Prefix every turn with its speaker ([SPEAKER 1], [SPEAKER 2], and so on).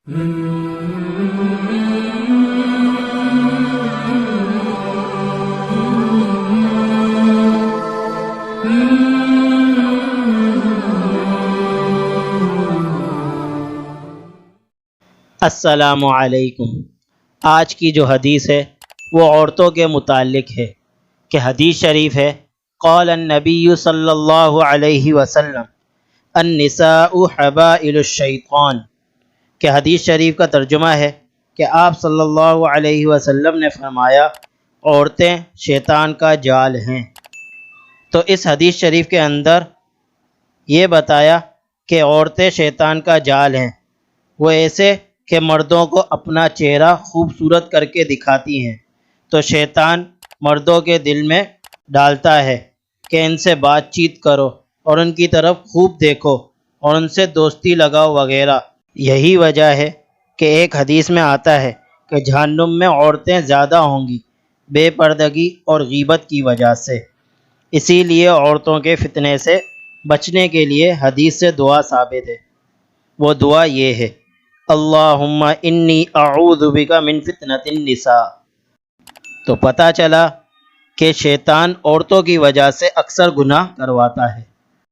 [SPEAKER 1] السلام علیکم۔ آج کی جو حدیث ہے وہ عورتوں کے متعلق ہے کہ حدیث شریف ہے قال النبی صلی اللہ علیہ وسلم النساء حبائل الشیطان، کہ حدیث شریف کا ترجمہ ہے کہ آپ صلی اللہ علیہ وسلم نے فرمایا عورتیں شیطان کا جال ہیں۔ تو اس حدیث شریف کے اندر یہ بتایا کہ عورتیں شیطان کا جال ہیں، وہ ایسے کہ مردوں کو اپنا چہرہ خوبصورت کر کے دکھاتی ہیں، تو شیطان مردوں کے دل میں ڈالتا ہے کہ ان سے بات چیت کرو اور ان کی طرف خوب دیکھو اور ان سے دوستی لگاؤ وغیرہ۔ یہی وجہ ہے کہ ایک حدیث میں آتا ہے کہ جہنم میں عورتیں زیادہ ہوں گی بے پردگی اور غیبت کی وجہ سے۔ اسی لیے عورتوں کے فتنے سے بچنے کے لیے حدیث سے دعا ثابت ہے۔ وہ دعا یہ ہے اللہم انی اعوذ بک من فتنۃ النساء۔ تو پتہ چلا کہ شیطان عورتوں کی وجہ سے اکثر گناہ کرواتا ہے۔